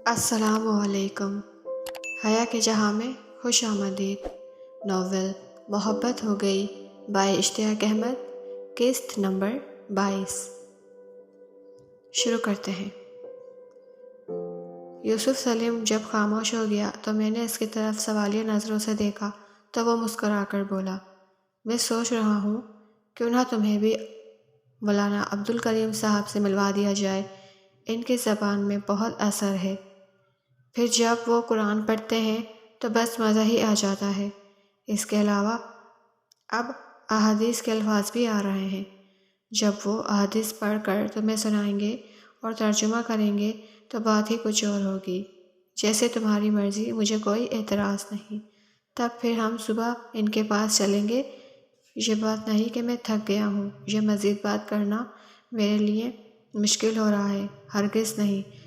السلام علیکم۔ حیا کے جہاں میں خوش آمدید۔ ناول محبت ہو گئی بائے اشتیاق احمد، قسط نمبر 22۔ شروع کرتے ہیں۔ یوسف سلیم جب خاموش ہو گیا تو میں نے اس کی طرف سوالیہ نظروں سے دیکھا تو وہ مسکرا کر بولا، میں سوچ رہا ہوں کیوں نہ تمہیں بھی مولانا عبدالکریم صاحب سے ملوا دیا جائے، ان کی زبان میں بہت اثر ہے، پھر جب وہ قرآن پڑھتے ہیں تو بس مزہ ہی آ جاتا ہے۔ اس کے علاوہ اب احادیث کے الفاظ بھی آ رہے ہیں، جب وہ احادیث پڑھ کر تمہیں سنائیں گے اور ترجمہ کریں گے تو بات ہی کچھ اور ہوگی۔ جیسے تمہاری مرضی، مجھے کوئی اعتراض نہیں۔ تب پھر ہم صبح ان کے پاس چلیں گے۔ یہ بات نہیں کہ میں تھک گیا ہوں، یہ مزید بات کرنا میرے لیے مشکل ہو رہا ہے، ہرگز نہیں،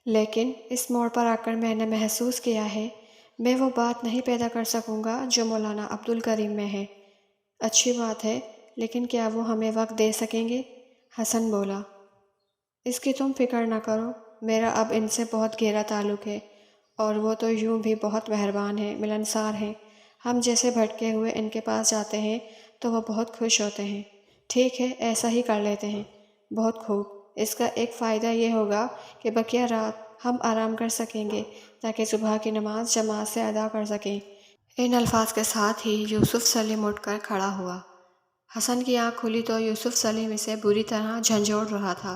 لیکن اس موڑ پر آ کر میں نے محسوس کیا ہے میں وہ بات نہیں پیدا کر سکوں گا جو مولانا عبدالکریم میں ہے۔ اچھی بات ہے، لیکن کیا وہ ہمیں وقت دے سکیں گے؟ حسن بولا۔ اس کی تم فکر نہ کرو، میرا اب ان سے بہت گہرا تعلق ہے، اور وہ تو یوں بھی بہت مہربان ہیں، ملنسار ہیں۔ ہم جیسے بھٹکے ہوئے ان کے پاس جاتے ہیں تو وہ بہت خوش ہوتے ہیں۔ ٹھیک ہے، ایسا ہی کر لیتے ہیں۔ بہت خوب۔ اس کا ایک فائدہ یہ ہوگا کہ بقیہ رات ہم آرام کر سکیں گے تاکہ صبح کی نماز جماعت سے ادا کر سکیں۔ ان الفاظ کے ساتھ ہی یوسف سلیم اٹھ کر کھڑا ہوا۔ حسن کی آنکھ کھلی تو یوسف سلیم اسے بری طرح جھنجھوڑ رہا تھا۔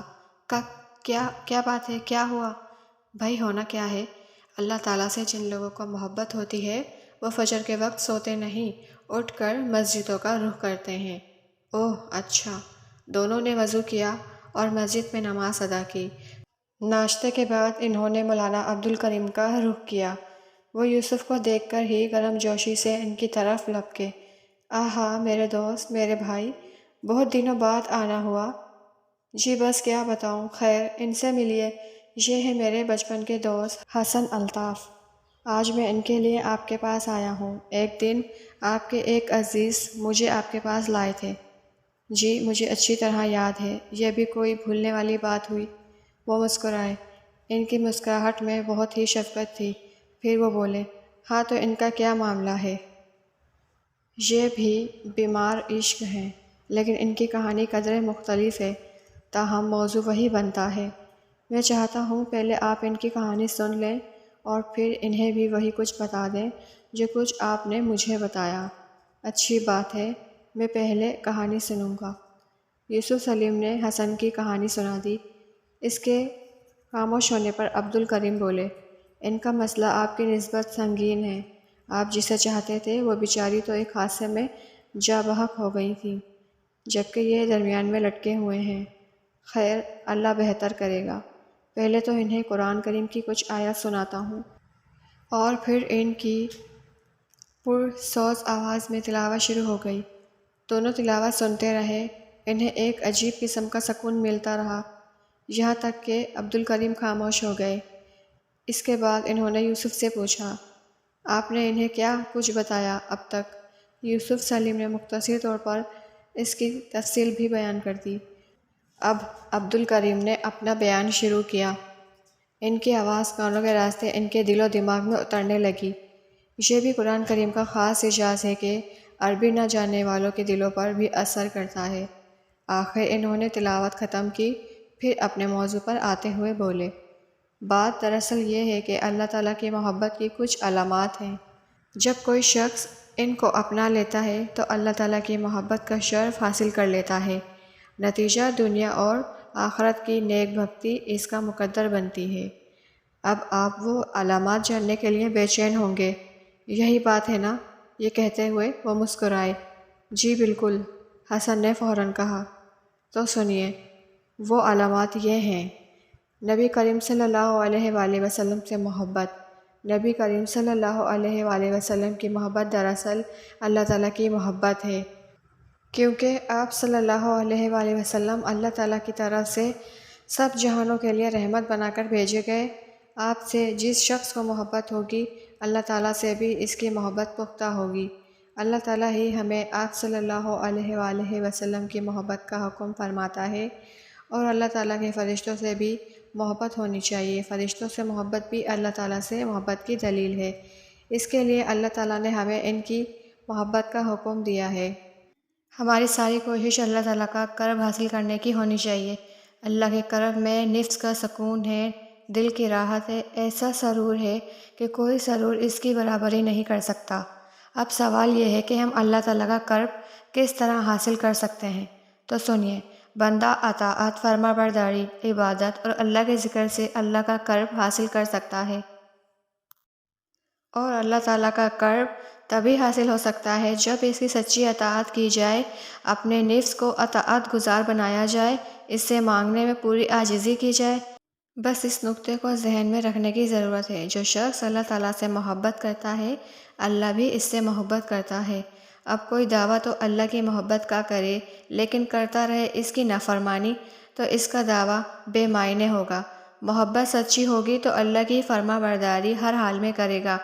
کیا بات ہے؟ کیا ہوا؟ بھائی ہونا کیا ہے؟ اللہ تعالیٰ سے جن لوگوں کو محبت ہوتی ہے وہ فجر کے وقت سوتے نہیں، اٹھ کر مسجدوں کا رخ کرتے ہیں۔ اوہ اچھا۔ دونوں نے وضو کیا اور مسجد میں نماز ادا کی۔ ناشتے کے بعد انہوں نے مولانا عبدالکریم کا رخ کیا۔ وہ یوسف کو دیکھ کر ہی گرم جوشی سے ان کی طرف لپکے۔ آہا میرے دوست، میرے بھائی، بہت دنوں بعد آنا ہوا۔ جی بس کیا بتاؤں، خیر ان سے ملیے، یہ ہے میرے بچپن کے دوست حسن الطاف۔ آج میں ان کے لیے آپ کے پاس آیا ہوں۔ ایک دن آپ کے ایک عزیز مجھے آپ کے پاس لائے تھے۔ جی مجھے اچھی طرح یاد ہے، یہ بھی کوئی بھولنے والی بات ہوئی؟ وہ مسکرائے۔ ان کی مسکراہٹ میں بہت ہی شفقت تھی۔ پھر وہ بولے، ہاں تو ان کا کیا معاملہ ہے؟ یہ بھی بیمار عشق ہیں، لیکن ان کی کہانی قدرے مختلف ہے، تاہم موضوع وہی بنتا ہے۔ میں چاہتا ہوں پہلے آپ ان کی کہانی سن لیں اور پھر انہیں بھی وہی کچھ بتا دیں جو کچھ آپ نے مجھے بتایا۔ اچھی بات ہے، میں پہلے کہانی سنوں گا۔ یوسف سلیم نے حسن کی کہانی سنا دی۔ اس کے خاموش ہونے پر عبدالکریم بولے، ان کا مسئلہ آپ کی نسبت سنگین ہے۔ آپ جسے چاہتے تھے وہ بیچاری تو ایک حادثے میں جاں بحق ہو گئی تھی، جبکہ یہ درمیان میں لٹکے ہوئے ہیں۔ خیر اللہ بہتر کرے گا۔ پہلے تو انہیں قرآن کریم کی کچھ آیات سناتا ہوں، اور پھر ان کی پرسوز آواز میں تلاوت شروع ہو گئی۔ دونوں تلاوت سنتے رہے۔ انہیں ایک عجیب قسم کا سکون ملتا رہا، یہاں تک کہ عبدالکریم خاموش ہو گئے۔ اس کے بعد انہوں نے یوسف سے پوچھا، آپ نے انہیں کیا کچھ بتایا اب تک؟ یوسف سلیم نے مختصر طور پر اس کی تفصیل بھی بیان کر دی۔ اب عبدالکریم نے اپنا بیان شروع کیا۔ ان کی آواز کانوں کے راستے ان کے دل و دماغ میں اترنے لگی۔ یہ بھی قرآن کریم کا خاص اعزاز ہے کہ عربی نہ جاننے والوں کے دلوں پر بھی اثر کرتا ہے۔ آخر انہوں نے تلاوت ختم کی، پھر اپنے موضوع پر آتے ہوئے بولے، بات دراصل یہ ہے کہ اللہ تعالیٰ کی محبت کی کچھ علامات ہیں۔ جب کوئی شخص ان کو اپنا لیتا ہے تو اللہ تعالیٰ کی محبت کا شرف حاصل کر لیتا ہے۔ نتیجہ دنیا اور آخرت کی نیک بھکتی اس کا مقدر بنتی ہے۔ اب آپ وہ علامات جاننے کے لیے بے چین ہوں گے، یہی بات ہے نا؟ یہ کہتے ہوئے وہ مسکرائے۔ جی بالکل، حسن نے فوراً کہا۔ تو سنیے، وہ علامات یہ ہیں: نبی کریم صلی اللہ علیہ وآلہ وسلم سے محبت۔ نبی کریم صلی اللہ علیہ وآلہ وسلم کی محبت دراصل اللہ تعالیٰ کی محبت ہے، کیونکہ آپ صلی اللہ علیہ وآلہ وسلم اللہ تعالیٰ کی طرف سے سب جہانوں کے لیے رحمت بنا کر بھیجے گئے۔ آپ سے جس شخص کو محبت ہوگی، اللہ تعالیٰ سے بھی اس کی محبت پختہ ہوگی۔ اللہ تعالیٰ ہی ہمیں آپ صلی اللہ علیہ وآلہ وسلم کی محبت کا حکم فرماتا ہے، اور اللہ تعالیٰ کے فرشتوں سے بھی محبت ہونی چاہیے۔ فرشتوں سے محبت بھی اللہ تعالیٰ سے محبت کی دلیل ہے۔ اس کے لیے اللہ تعالیٰ نے ہمیں ان کی محبت کا حکم دیا ہے۔ ہماری ساری کوشش اللہ تعالیٰ کا قرب حاصل کرنے کی ہونی چاہیے۔ اللہ کے قرب میں نفس کا سکون ہے، دل کی راحت ہے، ایسا سرور ہے کہ کوئی سرور اس کی برابری نہیں کر سکتا۔ اب سوال یہ ہے کہ ہم اللہ تعالیٰ کا قرب کس طرح حاصل کر سکتے ہیں؟ تو سنیے، بندہ اطاعت، فرما برداری، عبادت اور اللہ کے ذکر سے اللہ کا قرب حاصل کر سکتا ہے۔ اور اللہ تعالیٰ کا قرب تبھی حاصل ہو سکتا ہے جب اس کی سچی اطاعت کی جائے، اپنے نفس کو اطاعت گزار بنایا جائے، اس سے مانگنے میں پوری عاجزی کی جائے۔ بس اس نقطے کو ذہن میں رکھنے کی ضرورت ہے۔ جو شخص اللہ تعالیٰ سے محبت کرتا ہے، اللہ بھی اس سے محبت کرتا ہے۔ اب کوئی دعویٰ تو اللہ کی محبت کا کرے لیکن کرتا رہے اس کی نافرمانی، تو اس کا دعویٰ بے معنی ہوگا۔ محبت سچی ہوگی تو اللہ کی فرما برداری ہر حال میں کرے گا،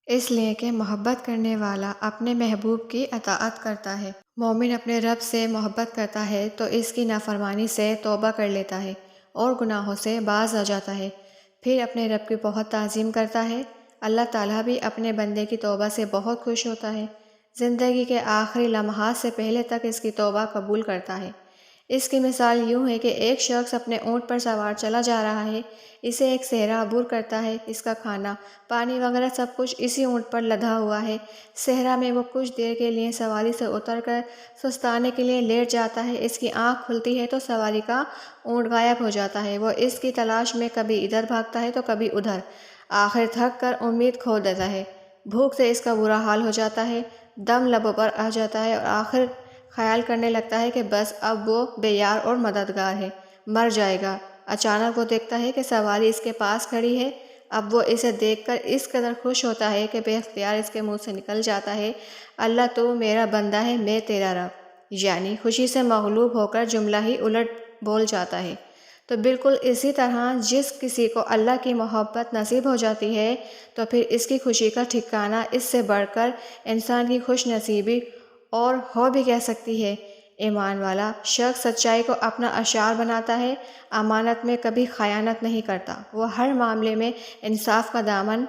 اس لیے کہ محبت کرنے والا اپنے محبوب کی اطاعت کرتا ہے۔ مومن اپنے رب سے محبت کرتا ہے تو اس کی نافرمانی سے توبہ کر لیتا ہے اور گناہوں سے باز آ جاتا ہے، پھر اپنے رب کی بہت تعظیم کرتا ہے۔ اللہ تعالیٰ بھی اپنے بندے کی توبہ سے بہت خوش ہوتا ہے، زندگی کے آخری لمحات سے پہلے تک اس کی توبہ قبول کرتا ہے۔ اس کی مثال یوں ہے کہ ایک شخص اپنے اونٹ پر سوار چلا جا رہا ہے، اسے ایک صحرا عبور کرتا ہے، اس کا کھانا، پانی وغیرہ سب کچھ اسی اونٹ پر لدھا ہوا ہے۔ صحرا میں وہ کچھ دیر کے لیے سواری سے اتر کر سستانے کے لیے لیٹ جاتا ہے، اس کی آنکھ کھلتی ہے تو سواری کا اونٹ غائب ہو جاتا ہے۔ وہ اس کی تلاش میں کبھی ادھر بھاگتا ہے تو کبھی ادھر، آخر تھک کر امید کھو دیتا ہے۔ بھوک سے اس کا برا حال ہو جاتا ہے، دم لبوں پر آ جاتا ہے اور آخر خیال کرنے لگتا ہے کہ بس اب وہ بے یار اور مددگار ہے، مر جائے گا۔ اچانک وہ دیکھتا ہے کہ سواری اس کے پاس کھڑی ہے۔ اب وہ اسے دیکھ کر اس قدر خوش ہوتا ہے کہ بے اختیار اس کے منہ سے نکل جاتا ہے، اللہ تو میرا بندہ ہے، میں تیرا رب، یعنی خوشی سے مغلوب ہو کر جملہ ہی الٹ بول جاتا ہے۔ تو بالکل اسی طرح جس کسی کو اللہ کی محبت نصیب ہو جاتی ہے تو پھر اس کی خوشی کا ٹھکانہ اس سے بڑھ کر انسان کی خوش نصیبی اور ہو بھی کہہ سکتی ہے۔ ایمان والا شخص سچائی کو اپنا اشعار بناتا ہے، امانت میں کبھی خیانت نہیں کرتا، وہ ہر معاملے میں انصاف کا دامن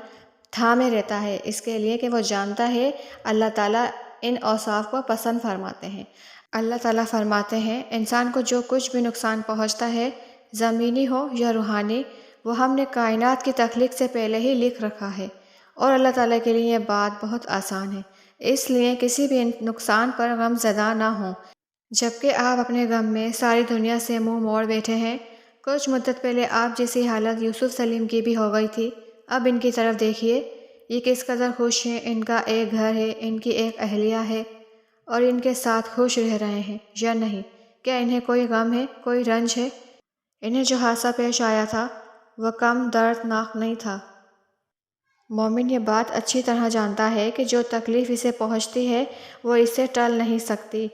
تھامے رہتا ہے، اس کے لیے کہ وہ جانتا ہے اللہ تعالیٰ ان اوصاف کو پسند فرماتے ہیں۔ اللہ تعالیٰ فرماتے ہیں، انسان کو جو کچھ بھی نقصان پہنچتا ہے، زمینی ہو یا روحانی، وہ ہم نے کائنات کی تخلیق سے پہلے ہی لکھ رکھا ہے، اور اللہ تعالیٰ کے لیے یہ بات بہت آسان ہے، اس لیے کسی بھی نقصان پر غم زدہ نہ ہوں۔ جبکہ آپ اپنے غم میں ساری دنیا سے منہ موڑ بیٹھے ہیں۔ کچھ مدت پہلے آپ جیسی حالت یوسف سلیم کی بھی ہو گئی تھی، اب ان کی طرف دیکھیے، یہ کس قدر خوش ہیں، ان کا ایک گھر ہے، ان کی ایک اہلیہ ہے اور ان کے ساتھ خوش رہ رہے ہیں یا نہیں؟ کیا انہیں کوئی غم ہے، کوئی رنج ہے؟ انہیں جو حادثہ پیش آیا تھا وہ کم دردناک نہیں تھا۔ مومن یہ بات اچھی طرح جانتا ہے کہ جو تکلیف اسے پہنچتی ہے وہ اس سے ٹل نہیں سکتی،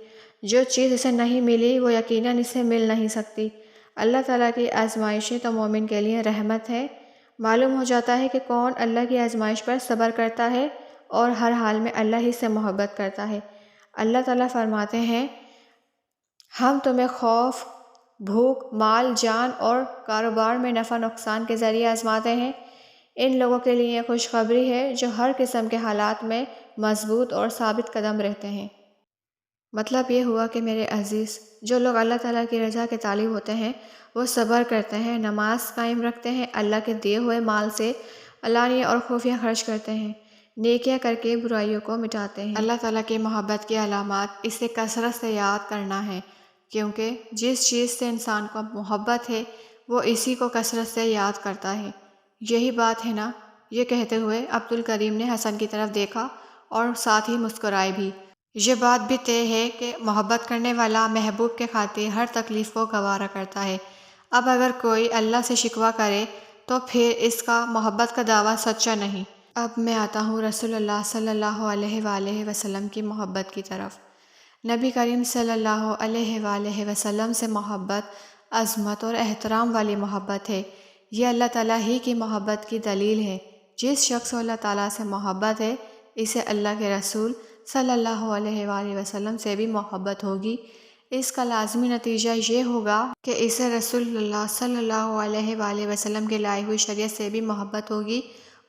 جو چیز اسے نہیں ملی وہ یقیناً اسے مل نہیں سکتی۔ اللہ تعالیٰ کی آزمائشیں تو مومن کے لیے رحمت ہے۔ معلوم ہو جاتا ہے کہ کون اللہ کی آزمائش پر صبر کرتا ہے اور ہر حال میں اللہ ہی سے محبت کرتا ہے۔ اللہ تعالیٰ فرماتے ہیں، ہم تمہیں خوف، بھوک، مال، جان اور کاروبار میں نفع نقصان کے ذریعے آزماتے ہیں۔ ان لوگوں کے لیے خوشخبری ہے جو ہر قسم کے حالات میں مضبوط اور ثابت قدم رہتے ہیں۔ مطلب یہ ہوا کہ میرے عزیز، جو لوگ اللہ تعالیٰ کی رضا کے طالب ہوتے ہیں وہ صبر کرتے ہیں، نماز قائم رکھتے ہیں، اللہ کے دیے ہوئے مال سے علانیہ اور خفیہ خرچ کرتے ہیں، نیکیاں کر کے برائیوں کو مٹاتے ہیں۔ اللہ تعالیٰ کی محبت کی علامات اسے کثرت سے یاد کرنا ہے، کیونکہ جس چیز سے انسان کو محبت ہے وہ اسی کو کثرت سے یاد کرتا ہے۔ یہی بات ہے نا؟ یہ کہتے ہوئے عبدالکریم نے حسن کی طرف دیکھا اور ساتھ ہی مسکرائے بھی۔ یہ بات بھی طے ہے کہ محبت کرنے والا محبوب کے خاطر ہر تکلیف کو گوارا کرتا ہے۔ اب اگر کوئی اللہ سے شکوہ کرے تو پھر اس کا محبت کا دعویٰ سچا نہیں۔ اب میں آتا ہوں رسول اللہ صلی اللہ علیہ وآلہ وسلم کی محبت کی طرف۔ نبی کریم صلی اللہ علیہ وآلہ وسلم سے محبت عظمت اور احترام والی محبت ہے۔ یہ اللہ تعالیٰ ہی کی محبت کی دلیل ہے۔ جس شخص کو اللہ تعالیٰ سے محبت ہے، اسے اللہ کے رسول صلی اللہ علیہ وآلہ وسلم سے بھی محبت ہوگی۔ اس کا لازمی نتیجہ یہ ہوگا کہ اسے رسول اللہ صلی اللہ علیہ وآلہ وسلم کی لائی ہوئی شریعت سے بھی محبت ہوگی،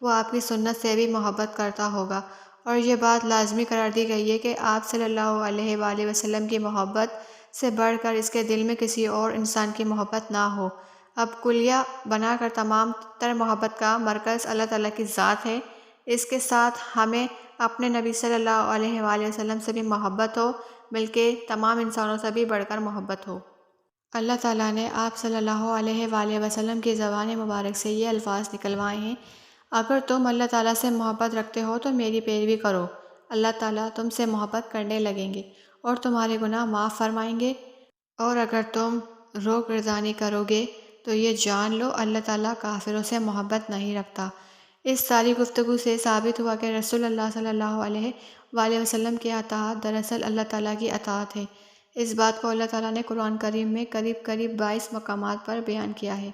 وہ آپ کی سنت سے بھی محبت کرتا ہوگا، اور یہ بات لازمی قرار دی گئی ہے کہ آپ صلی اللہ علیہ وآلہ وسلم کی محبت سے بڑھ کر اس کے دل میں کسی اور انسان کی محبت نہ ہو۔ اب کلیہ بنا کر تمام تر محبت کا مرکز اللہ تعالیٰ کی ذات ہے، اس کے ساتھ ہمیں اپنے نبی صلی اللہ علیہ وآلہ وسلم سے بھی محبت ہو، بلکہ تمام انسانوں سے بھی بڑھ کر محبت ہو۔ اللہ تعالیٰ نے آپ صلی اللہ علیہ وآلہ وسلم کی زبان مبارک سے یہ الفاظ نکلوائے ہیں: اگر تم اللہ تعالیٰ سے محبت رکھتے ہو تو میری پیروی کرو، اللہ تعالیٰ تم سے محبت کرنے لگیں گے اور تمہارے گناہ معاف فرمائیں گے، اور اگر تم روک گردانی کرو گے تو یہ جان لو اللہ تعالیٰ کافروں سے محبت نہیں رکھتا۔ اس ساری گفتگو سے ثابت ہوا کہ رسول اللہ صلی اللہ علیہ وآلہ وسلم کی اطاعت دراصل اللہ تعالیٰ کی اطاعت ہے۔ اس بات کو اللہ تعالیٰ نے قرآن کریم میں قریب 22 مقامات پر بیان کیا ہے۔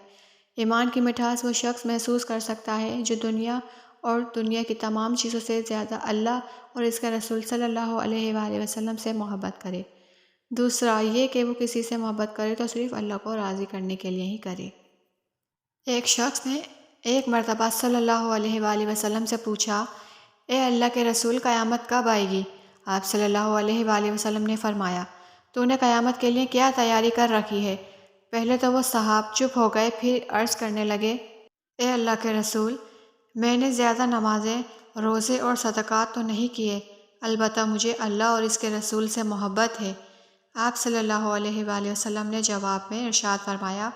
ایمان کی مٹھاس وہ شخص محسوس کر سکتا ہے جو دنیا اور دنیا کی تمام چیزوں سے زیادہ اللہ اور اس کے رسول صلی اللہ علیہ وآلہ وسلم سے محبت کرے۔ دوسرا یہ کہ وہ کسی سے محبت کرے تو صرف اللہ کو راضی کرنے کے لیے ہی کرے۔ ایک شخص نے ایک مرتبہ صلی اللہ علیہ وآلہ وسلم سے پوچھا: اے اللہ کے رسول، قیامت کب آئے گی؟ آپ صلی اللہ علیہ وآلہ وسلم نے فرمایا: تو نے قیامت کے لیے کیا تیاری کر رکھی ہے؟ پہلے تو وہ صحاب چپ ہو گئے، پھر عرض کرنے لگے: اے اللہ کے رسول، میں نے زیادہ نمازیں، روزے اور صدقات تو نہیں کیے، البتہ مجھے اللہ اور اس کے رسول سے محبت ہے۔ آپ صلی اللہ علیہ وآلہ وسلم نے جواب میں ارشاد فرمایا: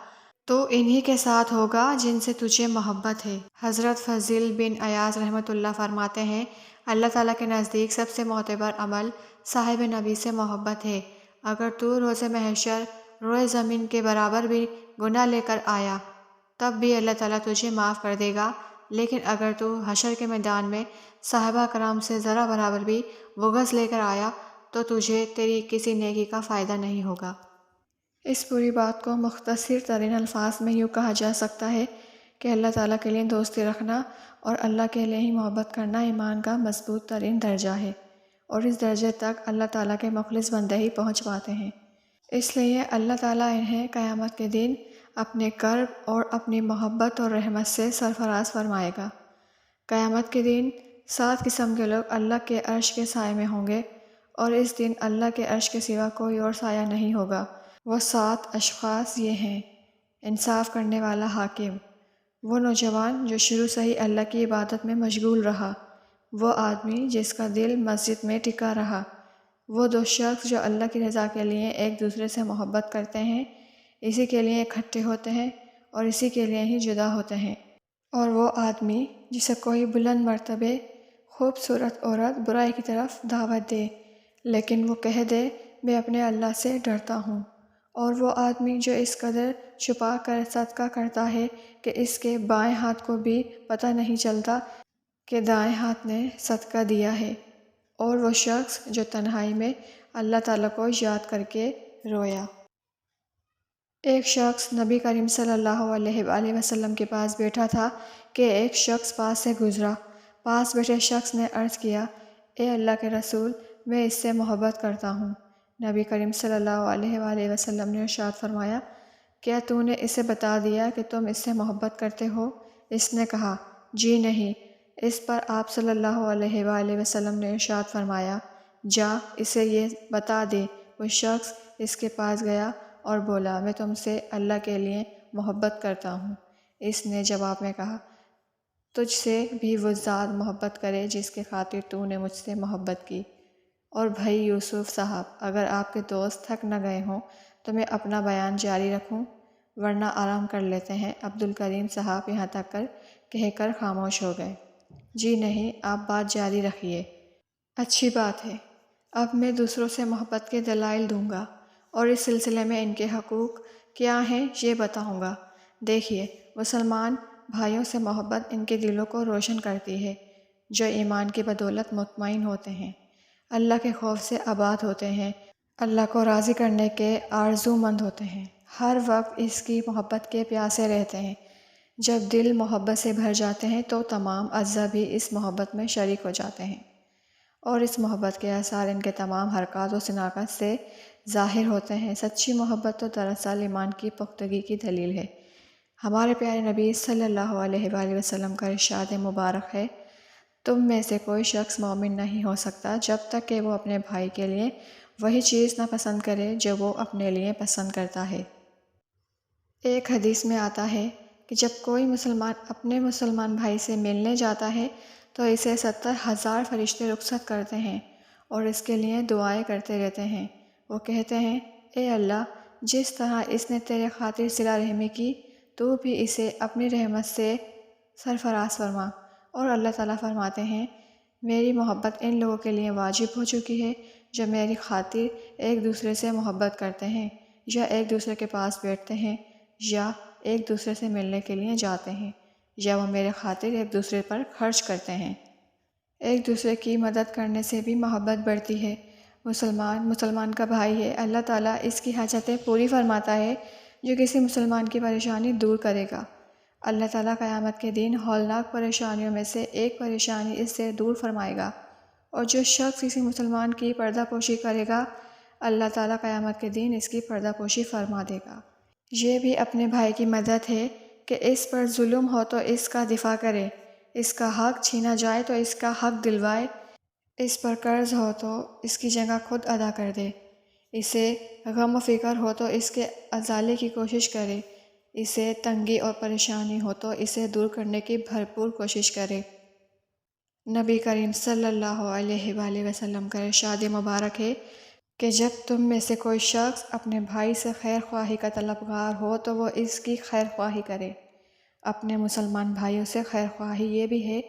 تو انہی کے ساتھ ہوگا جن سے تجھے محبت ہے۔ حضرت فضیل بن عیاض رحمۃ اللہ فرماتے ہیں: اللہ تعالیٰ کے نزدیک سب سے معتبر عمل صاحب نبی سے محبت ہے۔ اگر تو روز محشر روئے زمین کے برابر بھی گناہ لے کر آیا تب بھی اللہ تعالیٰ تجھے معاف کر دے گا، لیکن اگر تو حشر کے میدان میں صحابہ کرام سے ذرا برابر بھی بغض لے کر آیا تو تجھے تیری کسی نیکی کا فائدہ نہیں ہوگا۔ اس پوری بات کو مختصر ترین الفاظ میں یوں کہا جا سکتا ہے کہ اللہ تعالیٰ کے لیے دوستی رکھنا اور اللہ کے لیے ہی محبت کرنا ایمان کا مضبوط ترین درجہ ہے، اور اس درجے تک اللہ تعالیٰ کے مخلص بندے ہی پہنچ پاتے ہیں۔ اس لیے اللہ تعالیٰ انہیں قیامت کے دن اپنے کرب اور اپنی محبت اور رحمت سے سرفراز فرمائے گا۔ قیامت کے دن 7 قسم کے لوگ اللہ کے عرش کے سائے میں ہوں گے، اور اس دن اللہ کے عرش کے سوا کوئی اور سایہ نہیں ہوگا۔ وہ 7 اشخاص یہ ہیں: انصاف کرنے والا حاکم، وہ نوجوان جو شروع سے ہی اللہ کی عبادت میں مشغول رہا، وہ آدمی جس کا دل مسجد میں ٹکا رہا، وہ 2 شخص جو اللہ کی رضا کے لیے ایک دوسرے سے محبت کرتے ہیں، اسی کے لیے اکٹھے ہوتے ہیں اور اسی کے لیے ہی جدا ہوتے ہیں، اور وہ آدمی جسے کوئی بلند مرتبے خوبصورت عورت برائی کی طرف دعوت دے لیکن وہ کہہ دے میں اپنے اللہ سے ڈرتا ہوں، اور وہ آدمی جو اس قدر چھپا کر صدقہ کرتا ہے کہ اس کے بائیں ہاتھ کو بھی پتہ نہیں چلتا کہ دائیں ہاتھ نے صدقہ دیا ہے، اور وہ شخص جو تنہائی میں اللہ تعالیٰ کو یاد کر کے رویا۔ ایک شخص نبی کریم صلی اللہ علیہ وآلہ وسلم کے پاس بیٹھا تھا کہ ایک شخص پاس سے گزرا۔ پاس بیٹھے شخص نے عرض کیا: اے اللہ کے رسول، میں اس سے محبت کرتا ہوں۔ نبی کریم صلی اللہ علیہ وآلہ وسلم نے ارشاد فرمایا: کیا تو نے اسے بتا دیا کہ تم اس سے محبت کرتے ہو؟ اس نے کہا: جی نہیں۔ اس پر آپ صلی اللہ علیہ وآلہ وسلم نے ارشاد فرمایا: جا اسے یہ بتا دے۔ وہ شخص اس کے پاس گیا اور بولا: میں تم سے اللہ کے لیے محبت کرتا ہوں۔ اس نے جواب میں کہا: تجھ سے بھی وہ ذات محبت کرے جس کی خاطر تو نے مجھ سے محبت کی۔ اور بھائی یوسف صاحب، اگر آپ کے دوست تھک نہ گئے ہوں تو میں اپنا بیان جاری رکھوں، ورنہ آرام کر لیتے ہیں۔ عبد الکریم صاحب یہاں تک کہہ کر خاموش ہو گئے۔ جی نہیں، آپ بات جاری رکھیے۔ اچھی بات ہے، اب میں دوسروں سے محبت کے دلائل دوں گا، اور اس سلسلے میں ان کے حقوق کیا ہیں یہ بتاؤں گا۔ دیکھیے، مسلمان بھائیوں سے محبت ان کے دلوں کو روشن کرتی ہے، جو ایمان کی بدولت مطمئن ہوتے ہیں، اللہ کے خوف سے آباد ہوتے ہیں، اللہ کو راضی کرنے کے آرزو مند ہوتے ہیں، ہر وقت اس کی محبت کے پیاسے رہتے ہیں۔ جب دل محبت سے بھر جاتے ہیں تو تمام اعضاء بھی اس محبت میں شریک ہو جاتے ہیں، اور اس محبت کے آثار ان کے تمام حرکات و صناعت سے ظاہر ہوتے ہیں۔ سچی محبت تو دراصل ایمان کی پختگی کی دلیل ہے۔ ہمارے پیارے نبی صلی اللہ علیہ وآلہ وسلم کا ارشاد مبارک ہے، تم میں سے کوئی شخص مومن نہیں ہو سکتا جب تک کہ وہ اپنے بھائی کے لیے وہی چیز نہ پسند کرے جو وہ اپنے لیے پسند کرتا ہے۔ ایک حدیث میں آتا ہے کہ جب کوئی مسلمان اپنے مسلمان بھائی سے ملنے جاتا ہے تو اسے 70,000 فرشتے رخصت کرتے ہیں اور اس کے لیے دعائیں کرتے رہتے ہیں۔ وہ کہتے ہیں، اے اللہ، جس طرح اس نے تیرے خاطر صلہ رحمی کی، تو بھی اسے اپنی رحمت سے سرفراز فرما۔ اور اللہ تعالیٰ فرماتے ہیں، میری محبت ان لوگوں کے لیے واجب ہو چکی ہے جو میری خاطر ایک دوسرے سے محبت کرتے ہیں، یا ایک دوسرے کے پاس بیٹھتے ہیں، یا ایک دوسرے سے ملنے کے لیے جاتے ہیں، یا وہ میرے خاطر ایک دوسرے پر خرچ کرتے ہیں۔ ایک دوسرے کی مدد کرنے سے بھی محبت بڑھتی ہے۔ مسلمان کا بھائی ہے، اللہ تعالیٰ اس کی حاجتیں پوری فرماتا ہے جو کسی مسلمان کی پریشانی دور کرے گا۔ اللہ تعالیٰ قیامت کے دن ہولناک پریشانیوں میں سے ایک پریشانی اس سے دور فرمائے گا، اور جو شخص کسی مسلمان کی پردہ پوشی کرے گا، اللہ تعالیٰ قیامت کے دن اس کی پردہ پوشی فرما دے گا۔ یہ بھی اپنے بھائی کی مدد ہے کہ اس پر ظلم ہو تو اس کا دفاع کرے، اس کا حق چھینا جائے تو اس کا حق دلوائے، اس پر قرض ہو تو اس کی جگہ خود ادا کر دے، اسے غم و فکر ہو تو اس کے ازالے کی کوشش کرے، اسے تنگی اور پریشانی ہو تو اسے دور کرنے کی بھرپور کوشش کرے۔ نبی کریم صلی اللہ علیہ وآلہ وسلم کا ارشاد مبارک ہے کہ جب تم میں سے کوئی شخص اپنے بھائی سے خیر خواہی کا طلبگار ہو تو وہ اس کی خیر خواہی کرے۔ اپنے مسلمان بھائیوں سے خیر خواہی یہ بھی ہے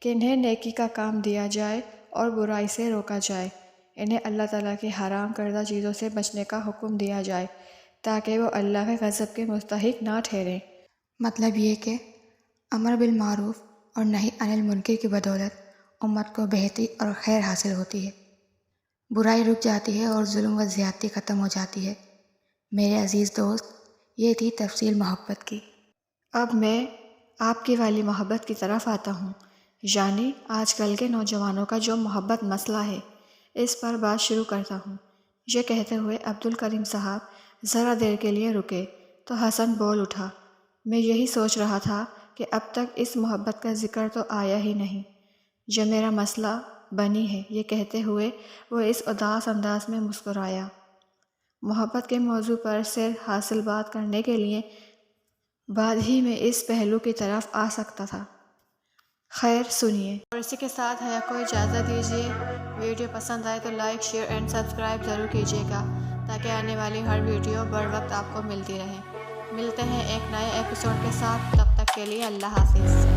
کہ انہیں نیکی کا کام دیا جائے اور برائی سے روکا جائے، انہیں اللہ تعالیٰ کی حرام کردہ چیزوں سے بچنے کا حکم دیا جائے تاکہ وہ اللہ کے غضب کے مستحق نہ ٹھہریں۔ مطلب یہ کہ امر بالمعروف اور نہی عن المنکر کی بدولت امت کو بہتری اور خیر حاصل ہوتی ہے، برائی رک جاتی ہے اور ظلم و زیادتی ختم ہو جاتی ہے۔ میرے عزیز دوست، یہ تھی تفصیل محبت کی۔ اب میں آپ کی والی محبت کی طرف آتا ہوں، یعنی آج کل کے نوجوانوں کا جو محبت مسئلہ ہے، اس پر بات شروع کرتا ہوں۔ یہ کہتے ہوئے عبدالکریم صاحب ذرا دیر کے لیے رکے تو حسن بول اٹھا، میں یہی سوچ رہا تھا کہ اب تک اس محبت کا ذکر تو آیا ہی نہیں جو میرا مسئلہ بنی ہے۔ یہ کہتے ہوئے وہ اس اداس انداز میں مسکرایا۔ محبت کے موضوع پر صرف حاصل بات کرنے کے لیے بعد ہی میں اس پہلو کی طرف آ سکتا تھا۔ خیر سنیے، اور اسی کے ساتھ حیا کو اجازت دیجیے۔ ویڈیو پسند آئے تو لائک، شیئر اینڈ سبسکرائب ضرور کیجیے گا تاکہ آنے والی ہر ویڈیو بر وقت آپ کو ملتی رہے۔ ملتے ہیں ایک نئے ایپیسوڈ کے ساتھ، تب تک کے لیے اللہ حافظ۔